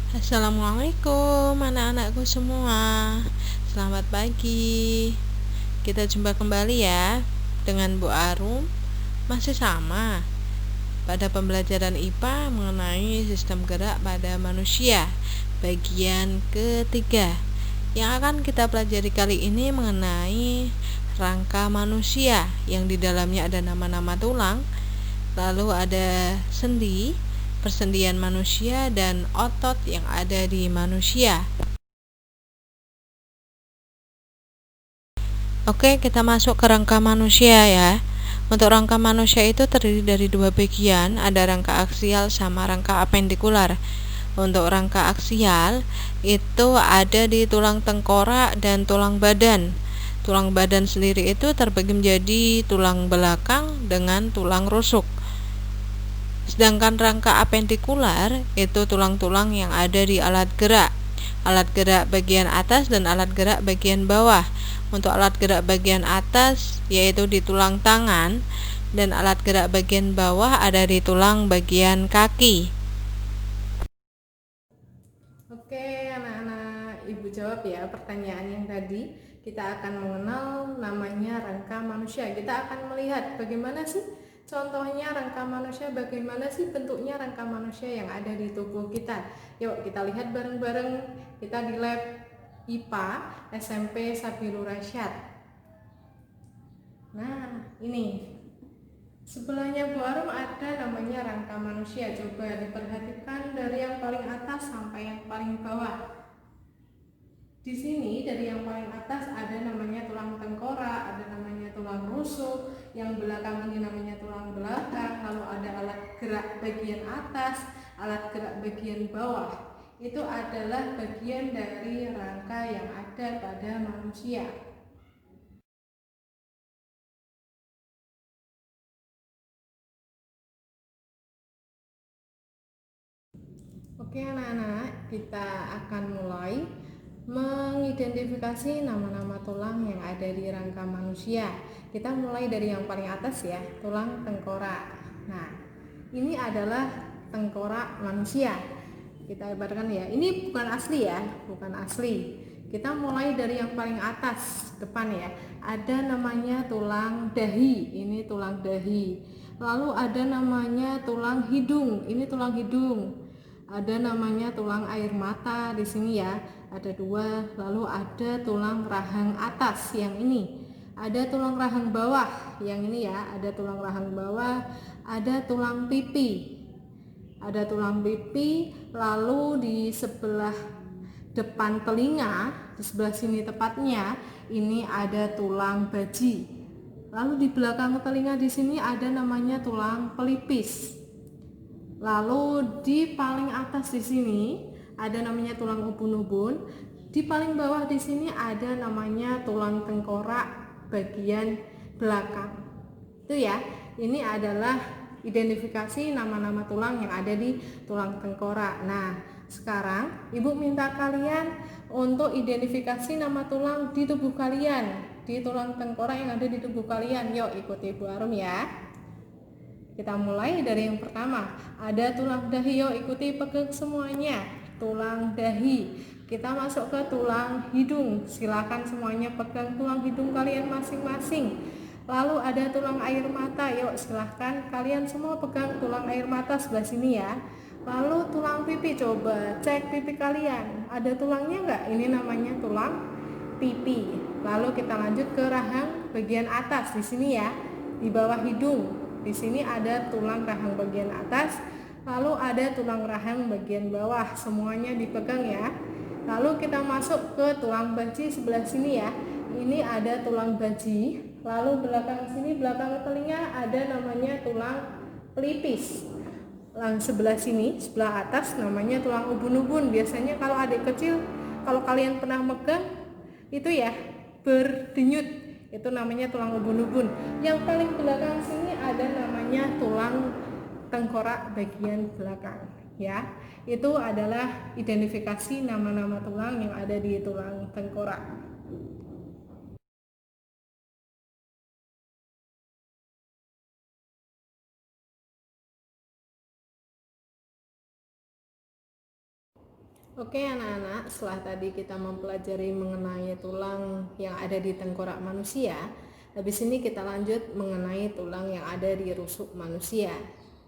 Assalamualaikum anak-anakku semua. Selamat pagi. Kita jumpa kembali ya dengan Bu Arum. Masih sama pada pembelajaran IPA mengenai sistem gerak pada manusia bagian ketiga. Yang akan kita pelajari kali ini mengenai rangka manusia yang di dalamnya ada nama-nama tulang, lalu ada sendi, persendian manusia, dan otot yang ada di manusia. Oke, kita masuk ke rangka manusia ya. Untuk rangka manusia itu terdiri dari dua bagian, ada rangka aksial sama rangka apendikular. Untuk rangka aksial itu ada di tulang tengkorak dan tulang badan. Tulang badan sendiri itu terbagi menjadi tulang belakang dengan tulang rusuk. Sedangkan rangka apendikular itu tulang-tulang yang ada di alat gerak. Alat gerak bagian atas dan alat gerak bagian bawah. Untuk alat gerak bagian atas yaitu di tulang tangan, dan alat gerak bagian bawah ada di tulang bagian kaki. Oke, anak-anak, Ibu jawab ya pertanyaan yang tadi. Kita akan mengenal namanya rangka manusia. Kita akan melihat bagaimana sih contohnya rangka manusia, bagaimana sih bentuknya rangka manusia yang ada di tubuh kita. Yuk kita lihat bareng-bareng, kita di lab IPA SMP Sabilur Rasyad. Nah, ini sebelahnya Bu Arum ada namanya rangka manusia. Coba diperhatikan dari yang paling atas sampai yang paling bawah. Di sini dari yang paling atas ada namanya tulang tengkorak, ada namanya tulang rusuk, yang belakang ini namanya tulang belakang, lalu ada alat gerak bagian atas, alat gerak bagian bawah. Itu adalah bagian dari rangka yang ada pada manusia. Oke anak-anak, kita akan mulai mengidentifikasi nama-nama tulang yang ada di rangka manusia. Kita mulai dari yang paling atas ya, tulang tengkorak. Nah, ini adalah tengkorak manusia. Kita ibaratkan ya, ini bukan asli ya, bukan asli. Kita mulai dari yang paling atas depan ya. Ada namanya tulang dahi, ini tulang dahi. Lalu ada namanya tulang hidung, ini tulang hidung. Ada namanya tulang air mata di sini ya, ada dua. Lalu ada tulang rahang atas yang ini, ada tulang rahang bawah yang ini ya, ada tulang rahang bawah, ada tulang pipi, lalu di sebelah depan telinga, di sebelah sini tepatnya, ini ada tulang baji. Lalu di belakang telinga di sini ada namanya tulang pelipis. Lalu di paling atas di sini ada namanya tulang ubun-ubun. Di paling bawah di sini ada namanya tulang tengkorak bagian belakang. Itu ya. Ini adalah identifikasi nama-nama tulang yang ada di tulang tengkorak. Nah, sekarang Ibu minta kalian untuk identifikasi nama tulang di tubuh kalian, di tulang tengkorak yang ada di tubuh kalian. Yuk ikuti Ibu Arum ya. Kita mulai dari yang pertama, ada tulang dahi. Yuk ikuti, pegang semuanya. Tulang dahi. Kita masuk ke tulang hidung. Silakan semuanya pegang tulang hidung kalian masing-masing. Lalu ada tulang air mata. Yuk silahkan kalian semua pegang tulang air mata sebelah sini ya. Lalu tulang pipi, coba cek pipi kalian. Ada tulangnya enggak? Ini namanya tulang pipi. Lalu kita lanjut ke rahang bagian atas di sini ya, di bawah hidung. Di sini ada tulang rahang bagian atas, lalu ada tulang rahang bagian bawah. Semuanya dipegang ya. Lalu kita masuk ke tulang baji sebelah sini ya. Ini ada tulang baji. Lalu belakang sini, belakang telinga ada namanya tulang pelipis. Sebelah sini, sebelah atas namanya tulang ubun-ubun. Biasanya kalau adik kecil, kalau kalian pernah megang itu ya, berdenyut, itu namanya tulang ubun-ubun. Yang paling belakang sini ada namanya tulang tengkorak bagian belakang ya. Itu adalah identifikasi nama-nama tulang yang ada di tulang tengkorak. Oke anak-anak, setelah tadi kita mempelajari mengenai tulang yang ada di tengkorak manusia, habis ini kita lanjut mengenai tulang yang ada di rusuk manusia.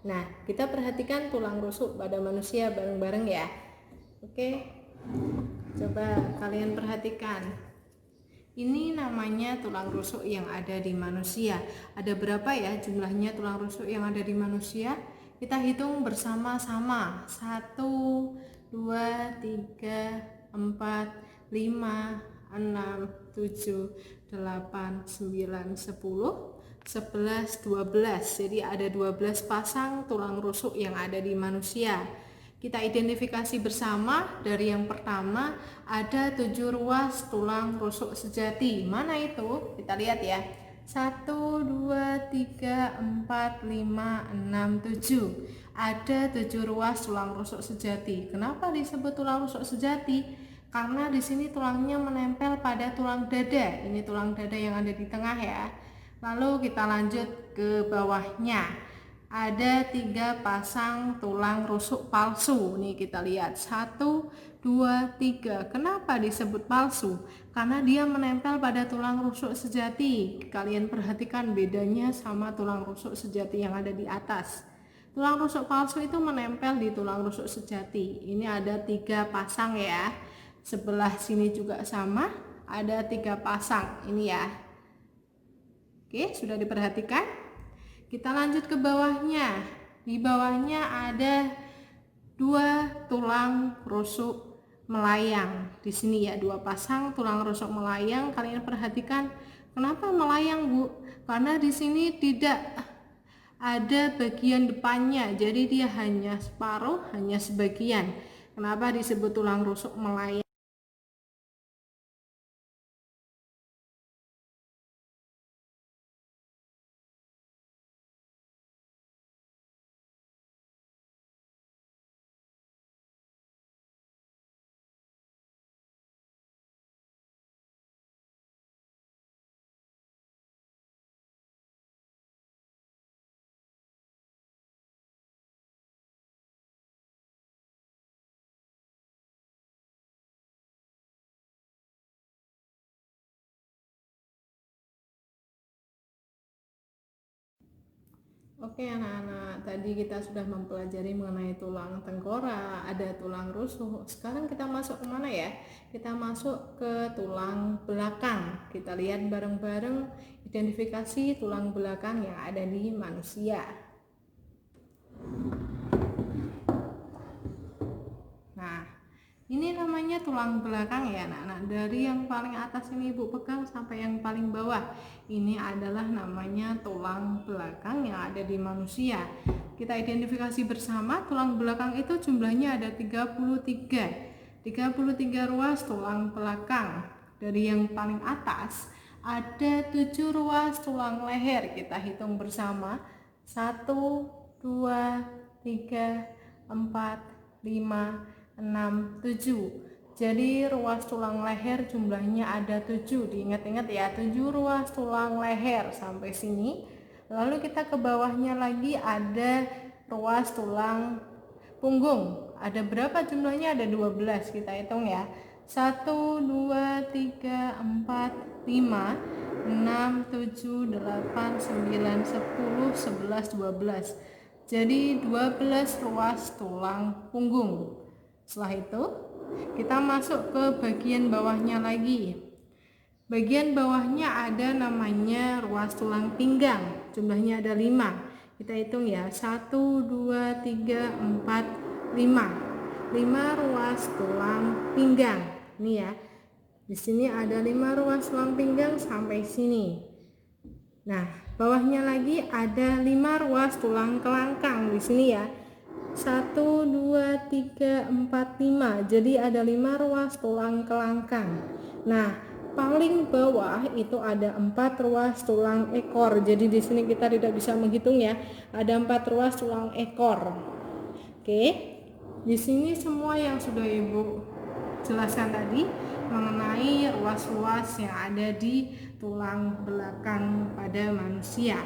Nah, kita perhatikan tulang rusuk pada manusia bareng-bareng ya. Oke, coba kalian perhatikan. Ini namanya tulang rusuk yang ada di manusia. Ada berapa ya jumlahnya tulang rusuk yang ada di manusia? Kita hitung bersama-sama. 1, 2, 3, 4, 5, 6, 7, 8, 9, 10, 11, 12. Jadi ada 12 pasang tulang rusuk yang ada di manusia. Kita identifikasi bersama. Dari yang pertama ada 7 ruas tulang rusuk sejati. Mana itu? Kita lihat ya. 1, 2, 3, 4, 5, 6, 7. Ada 7 ruas tulang rusuk sejati. Kenapa disebut tulang rusuk sejati? Karena di sini tulangnya menempel pada tulang dada. Ini tulang dada yang ada di tengah ya. Lalu kita lanjut ke bawahnya. Ada 3 pasang tulang rusuk palsu. Nih kita lihat 1, 2, 3. Kenapa disebut palsu? Karena dia menempel pada tulang rusuk sejati. Kalian perhatikan bedanya sama tulang rusuk sejati yang ada di atas. Tulang rusuk palsu itu menempel di tulang rusuk sejati. Ini ada 3 pasang ya. Sebelah sini juga sama, ada 3 pasang. Ini ya. Oke, sudah diperhatikan? Kita lanjut ke bawahnya. Di bawahnya ada 2 tulang rusuk melayang. Di sini ya 2 pasang tulang rusuk melayang. Kalian perhatikan kenapa melayang, Bu? Karena di sini tidak ada bagian depannya. Jadi dia hanya separuh, hanya sebagian. Kenapa disebut tulang rusuk melayang? Oke anak-anak, tadi kita sudah mempelajari mengenai tulang tengkorak, ada tulang rusuk. Sekarang kita masuk kemana ya? Kita masuk ke tulang belakang. Kita lihat bareng-bareng identifikasi tulang belakang yang ada di manusia. Nah, ini namanya tulang belakang ya anak-anak. Dari yang paling atas ini Ibu pegang sampai yang paling bawah. Ini adalah namanya tulang belakang yang ada di manusia. Kita identifikasi bersama, tulang belakang itu jumlahnya ada 33. 33 ruas tulang belakang. Dari yang paling atas ada 7 ruas tulang leher. Kita hitung bersama. 1, 2, 3, 4, 5, 6, 7. Jadi ruas tulang leher jumlahnya ada 7. Diingat-ingat ya, 7 ruas tulang leher sampai sini. Lalu kita ke bawahnya lagi ada ruas tulang punggung. Ada berapa jumlahnya? Ada 12. Kita hitung ya. 1, 2, 3, 4, 5, 6, 7, 8, 9, 10, 11, 12. Jadi 12 ruas tulang punggung. Setelah itu kita masuk ke bagian bawahnya lagi. Bagian bawahnya ada namanya ruas tulang pinggang. Jumlahnya ada 5. Kita hitung ya. 1, 2, 3, 4, 5. 5 ruas tulang pinggang. Ini ya. Di sini ada 5 ruas tulang pinggang sampai sini. Nah, bawahnya lagi ada 5 ruas tulang kelangkang di sini ya. 1, 2, 3, 4, 5. Jadi ada 5 ruas tulang kelangkang. Nah, paling bawah itu ada 4 ruas tulang ekor. Jadi di sini kita tidak bisa menghitung ya. Ada 4 ruas tulang ekor. Oke. Di sini semua yang sudah Ibu jelaskan tadi mengenai ruas-ruas yang ada di tulang belakang pada manusia.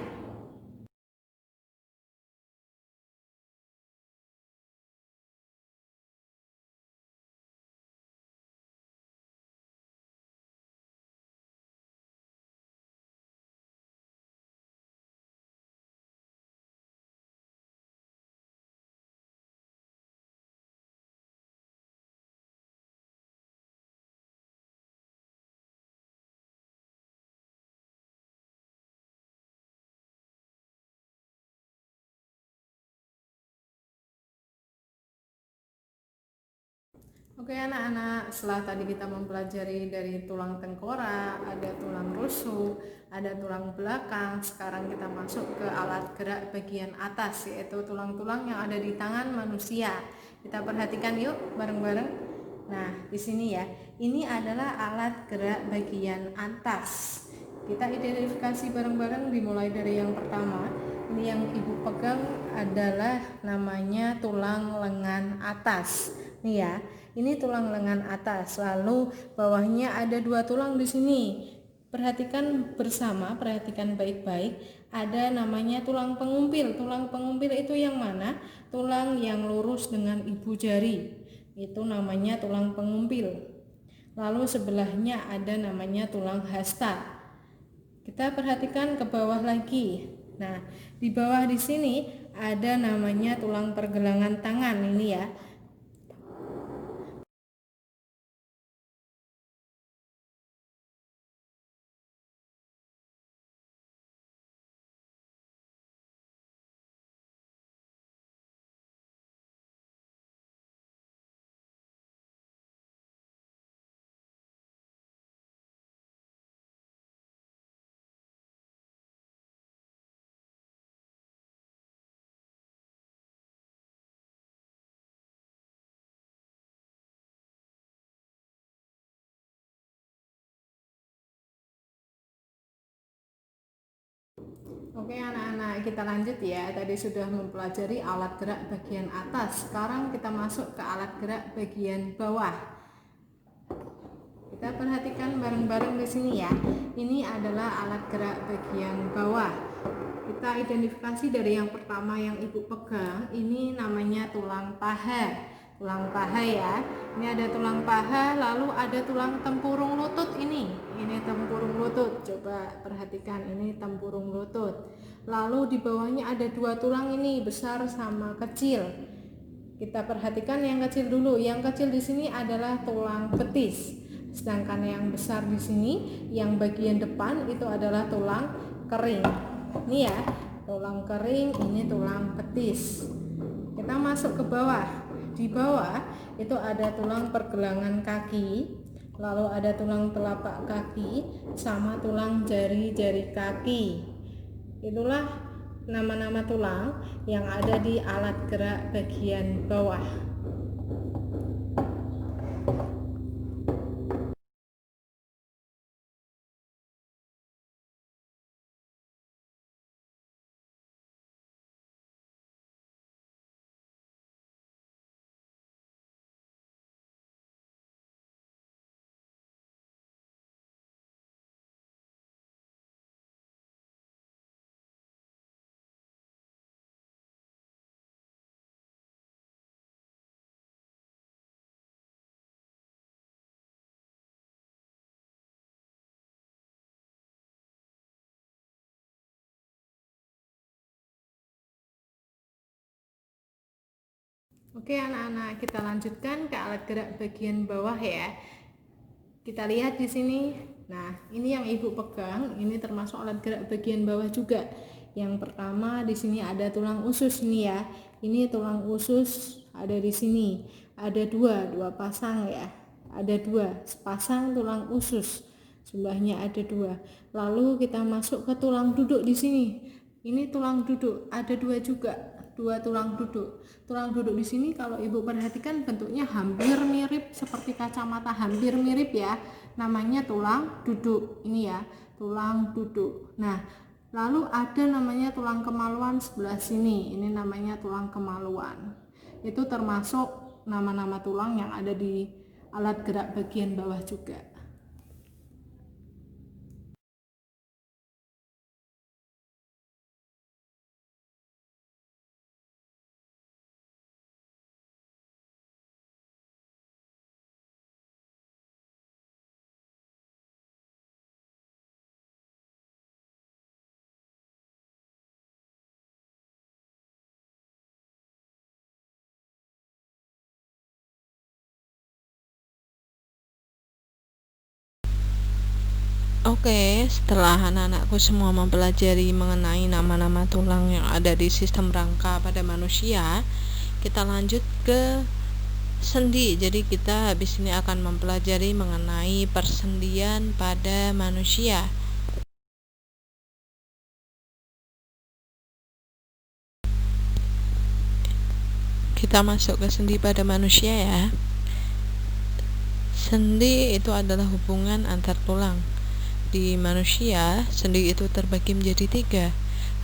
Oke anak-anak, setelah tadi kita mempelajari dari tulang tengkorak, ada tulang rusuk, ada tulang belakang, sekarang kita masuk ke alat gerak bagian atas, yaitu tulang-tulang yang ada di tangan manusia. Kita perhatikan yuk bareng-bareng. Nah, di sini ya, ini adalah alat gerak bagian atas. Kita identifikasi bareng-bareng dimulai dari yang pertama. Ini yang ibu pegang adalah namanya tulang lengan atas. Nih ya, ini tulang lengan atas. Lalu bawahnya ada dua tulang di sini. Perhatikan bersama, perhatikan baik-baik. Ada namanya tulang pengumpil. Tulang pengumpil itu yang mana? Tulang yang lurus dengan ibu jari. Itu namanya tulang pengumpil. Lalu sebelahnya ada namanya tulang hasta. Kita perhatikan ke bawah lagi. Nah, di bawah di sini ada namanya tulang pergelangan tangan ini ya. Oke anak-anak, kita lanjut ya. Tadi sudah mempelajari alat gerak bagian atas. Sekarang kita masuk ke alat gerak bagian bawah. Kita perhatikan bareng-bareng di sini ya. Ini adalah alat gerak bagian bawah. Kita identifikasi dari yang pertama yang ibu pegang. Ini namanya tulang paha. Tulang paha ya. Ini ada tulang paha, lalu ada tulang tempurung lutut ini. Ini tempurung lutut. Coba perhatikan, ini tempurung lutut. Lalu di bawahnya ada dua tulang ini, besar sama kecil. Kita perhatikan yang kecil dulu. Yang kecil di sini adalah tulang betis. Sedangkan yang besar di sini, yang bagian depan itu adalah tulang kering. Ini ya, tulang kering, ini tulang betis. Kita masuk ke bawah. Di bawah itu ada tulang pergelangan kaki, lalu ada tulang telapak kaki sama tulang jari-jari kaki. Itulah nama-nama tulang yang ada di alat gerak bagian bawah. Oke anak-anak, kita lanjutkan ke alat gerak bagian bawah ya. Kita lihat di sini. Nah, ini yang ibu pegang, ini termasuk alat gerak bagian bawah juga. Yang pertama di sini ada tulang usus nih ya. Ini tulang usus ada di sini. Ada dua pasang ya. Ada dua, sepasang tulang usus. Sebelahnya ada dua. Lalu kita masuk ke tulang duduk di sini. Ini tulang duduk, ada dua juga. Dua tulang duduk. Tulang duduk di sini kalau ibu perhatikan bentuknya hampir mirip seperti kacamata, hampir mirip ya. Namanya tulang duduk. Ini ya, tulang duduk. Nah, lalu ada namanya tulang kemaluan sebelah sini. Ini namanya tulang kemaluan. Itu termasuk nama-nama tulang yang ada di alat gerak bagian bawah juga. Oke, setelah anak-anakku semua mempelajari mengenai nama-nama tulang yang ada di sistem rangka pada manusia, kita lanjut ke sendi. Jadi kita habis ini akan mempelajari mengenai persendian pada manusia. Kita masuk ke sendi pada manusia ya. Sendi itu adalah hubungan antar tulang. Di manusia, sendi itu terbagi menjadi 3.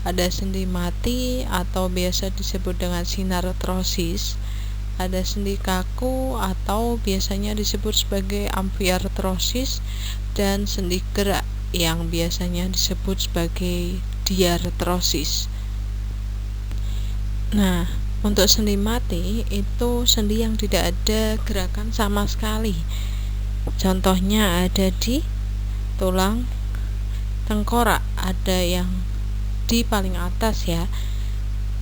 Ada sendi mati atau biasa disebut dengan sinartrosis. Ada sendi kaku atau biasanya disebut sebagai amfiartrosis, dan sendi gerak yang biasanya disebut sebagai diartrosis. Nah, untuk sendi mati itu sendi yang tidak ada gerakan sama sekali. Contohnya ada di tulang tengkorak, ada yang di paling atas ya.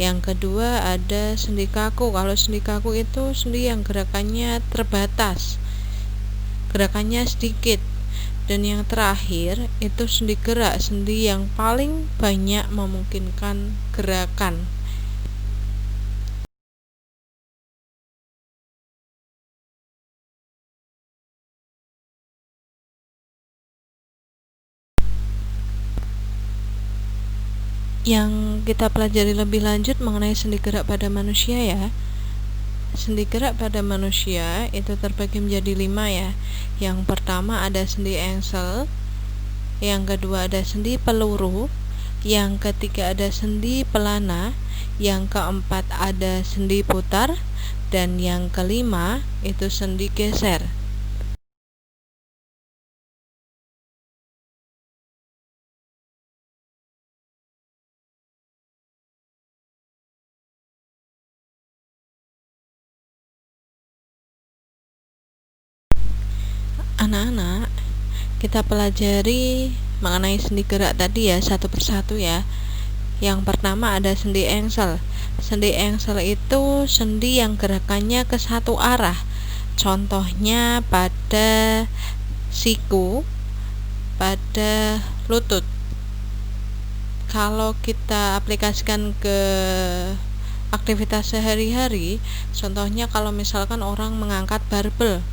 Yang kedua ada sendi kaku. Kalau sendi kaku itu sendi yang gerakannya terbatas, gerakannya sedikit. Dan yang terakhir itu sendi gerak, sendi yang paling banyak memungkinkan gerakan. Yang kita pelajari lebih lanjut mengenai sendi gerak pada manusia ya. Sendi gerak pada manusia itu terbagi menjadi 5 ya. Yang pertama ada sendi engsel, yang kedua ada sendi peluru, yang ketiga ada sendi pelana, yang keempat ada sendi putar, dan yang kelima itu sendi geser. Anak-anak, kita pelajari mengenai sendi gerak tadi ya, satu persatu ya. Yang pertama ada sendi engsel. Sendi engsel itu sendi yang gerakannya ke satu arah. Contohnya pada siku, pada lutut. Kalau kita aplikasikan ke aktivitas sehari-hari, contohnya kalau misalkan orang mengangkat barbel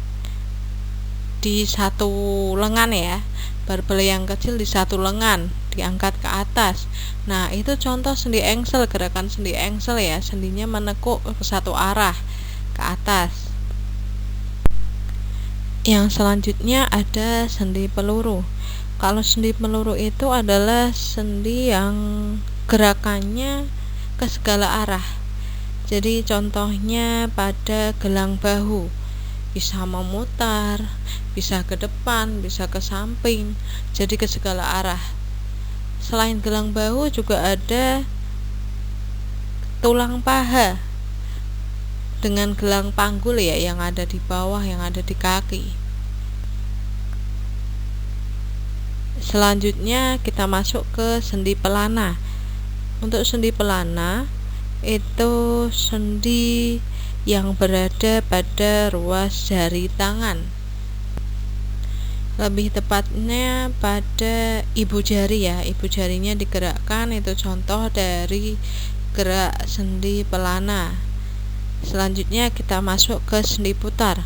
di satu lengan ya, barbel yang kecil di satu lengan diangkat ke atas. Nah, itu contoh sendi engsel, gerakan sendi engsel ya, sendinya menekuk ke satu arah ke atas. Yang selanjutnya ada sendi peluru. Kalau sendi peluru itu adalah sendi yang gerakannya ke segala arah. Jadi contohnya pada gelang bahu, bisa memutar, bisa ke depan, bisa ke samping, jadi ke segala arah. Selain gelang bahu juga ada tulang paha dengan gelang panggul ya, yang ada di bawah, yang ada di kaki. Selanjutnya kita masuk ke sendi pelana. Untuk sendi pelana itu sendi yang berada pada ruas jari tangan, lebih tepatnya pada ibu jari ya. Ibu jarinya digerakkan, itu contoh dari gerak sendi pelana. Selanjutnya kita masuk ke sendi putar.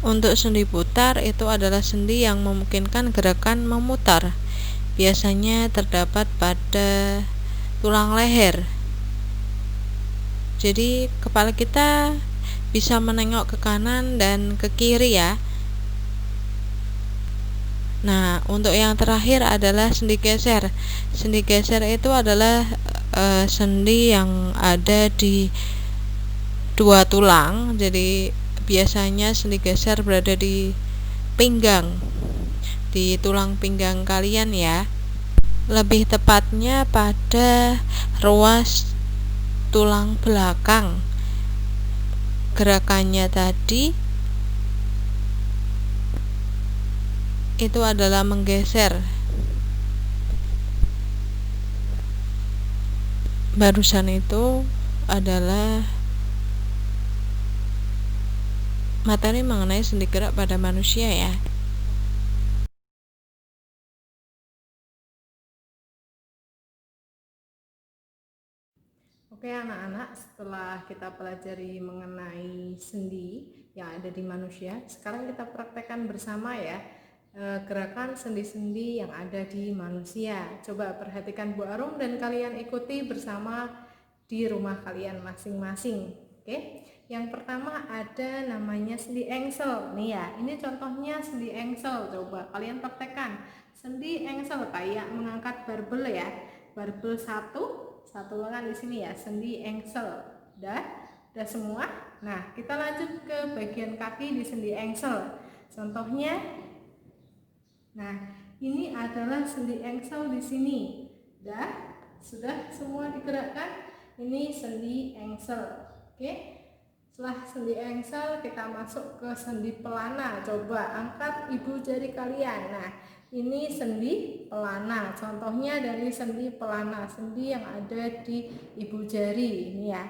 Untuk sendi putar itu adalah sendi yang memungkinkan gerakan memutar, biasanya terdapat pada tulang leher. Jadi kepala kita bisa menengok ke kanan dan ke kiri ya. Nah, untuk yang terakhir adalah sendi geser. Sendi geser itu adalah sendi yang ada di dua tulang. Jadi biasanya sendi geser berada di pinggang, di tulang pinggang kalian ya. Lebih tepatnya pada ruas tulang belakang. Gerakannya tadi itu adalah menggeser. Barusan itu adalah materi mengenai sendi gerak pada manusia ya. Oke anak-anak, setelah kita pelajari mengenai sendi yang ada di manusia, sekarang kita praktekkan bersama ya gerakan sendi-sendi yang ada di manusia. Coba perhatikan Bu Arum dan kalian ikuti bersama di rumah kalian masing-masing. Oke, yang pertama ada namanya sendi engsel nih ya. Ini contohnya sendi engsel. Coba kalian praktekkan sendi engsel kayak mengangkat barbel ya. Barbel satu lengan di sini ya, sendi engsel. Udah semua. Nah, kita lanjut ke bagian kaki di sendi engsel. Contohnya, nah ini adalah sendi engsel di sini. Sudah semua digerakkan. Ini sendi engsel. Oke. Setelah sendi engsel, kita masuk ke sendi pelana. Coba angkat ibu jari kalian. Nah, ini sendi pelana. Contohnya dari sendi pelana, sendi yang ada di ibu jari ini ya.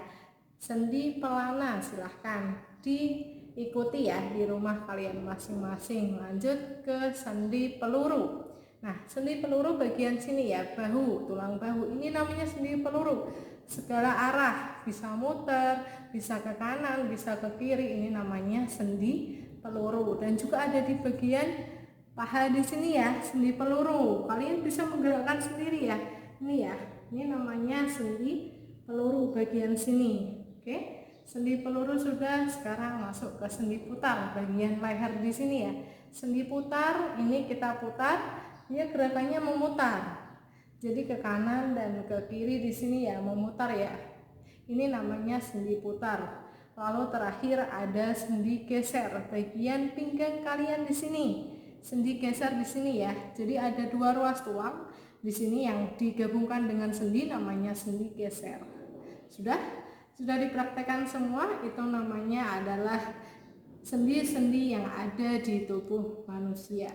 Sendi pelana, silahkan diikuti ya di rumah kalian masing-masing. Lanjut ke sendi peluru. Nah, sendi peluru bagian sini ya, bahu, tulang bahu. Ini namanya sendi peluru. Segala arah, bisa muter, bisa ke kanan, bisa ke kiri. Ini namanya sendi peluru. Dan juga ada di bagian paha di sini ya, sendi peluru. Kalian bisa menggerakkan sendiri ya. Ini ya, ini namanya sendi peluru bagian sini. Oke, sendi peluru sudah. Sekarang masuk ke sendi putar bagian leher di sini ya. Sendi putar, ini kita putar, dia gerakannya memutar. Jadi ke kanan dan ke kiri di sini ya, memutar ya. Ini namanya sendi putar. Lalu terakhir ada sendi geser bagian pinggang kalian di sini. Sendi geser di sini ya. Jadi ada dua ruas tulang di sini yang digabungkan dengan sendi, namanya sendi geser. Sudah dipraktekkan semua. Itu namanya adalah sendi-sendi yang ada di tubuh manusia.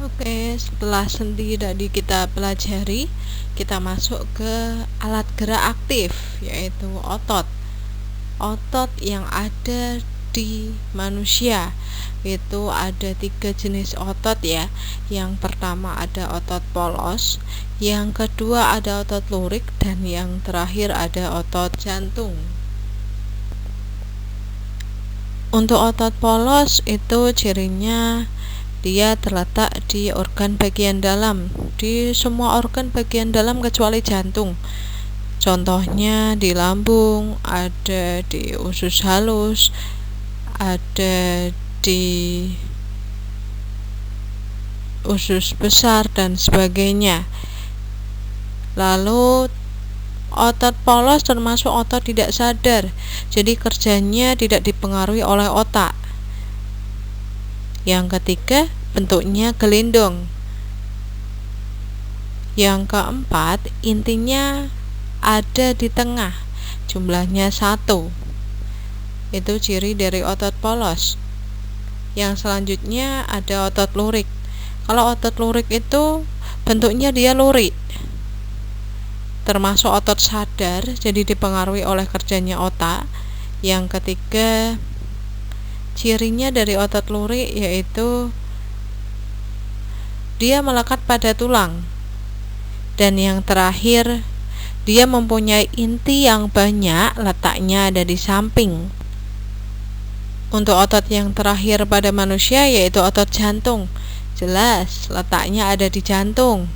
Oke, setelah sendi tadi kita pelajari, kita masuk ke alat gerak aktif, yaitu otot. Otot yang ada di manusia itu ada 3 jenis otot ya. Yang pertama ada otot polos, yang kedua ada otot lurik, dan yang terakhir ada otot jantung. Untuk otot polos itu cirinya dia terletak di organ bagian dalam, di semua organ bagian dalam kecuali jantung. Contohnya di lambung, ada di usus halus, ada di usus besar dan sebagainya. Lalu otot polos termasuk otot tidak sadar, jadi kerjanya tidak dipengaruhi oleh otak. Yang ketiga, bentuknya gelindung. Yang keempat, intinya ada di tengah, jumlahnya 1. Itu ciri dari otot polos. Yang selanjutnya ada otot lurik. Kalau otot lurik itu bentuknya dia lurik, termasuk otot sadar, jadi dipengaruhi oleh kerjanya otak. Yang ketiga, cirinya dari otot lurik yaitu dia melekat pada tulang. Dan yang terakhir, dia mempunyai inti yang banyak, letaknya ada di samping. Untuk otot yang terakhir pada manusia yaitu otot jantung. Jelas, letaknya ada di jantung.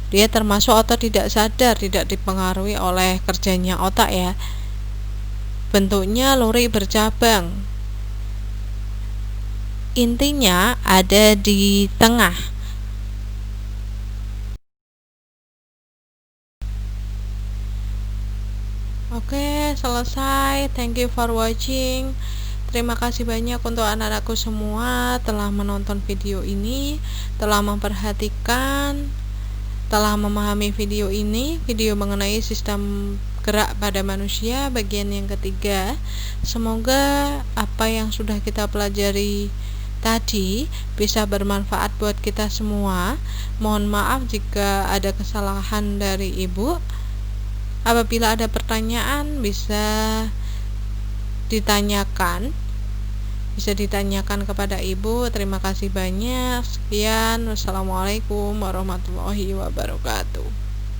Dia termasuk otot tidak sadar, tidak dipengaruhi oleh kerjanya otak ya. Bentuknya lurik bercabang. Intinya ada di tengah. Oke, selesai. selesai. Thank you for watching. Terima kasih banyak untuk anak-anakku semua telah menonton video ini, telah memperhatikan, telah memahami video ini, video mengenai sistem gerak pada manusia bagian yang ketiga. Semoga apa yang sudah kita pelajari tadi bisa bermanfaat buat kita semua. Mohon maaf jika ada kesalahan dari Ibu. Apabila ada pertanyaan bisa ditanyakan kepada Ibu. Terima kasih banyak. Sekian. Wassalamualaikum warahmatullahi wabarakatuh.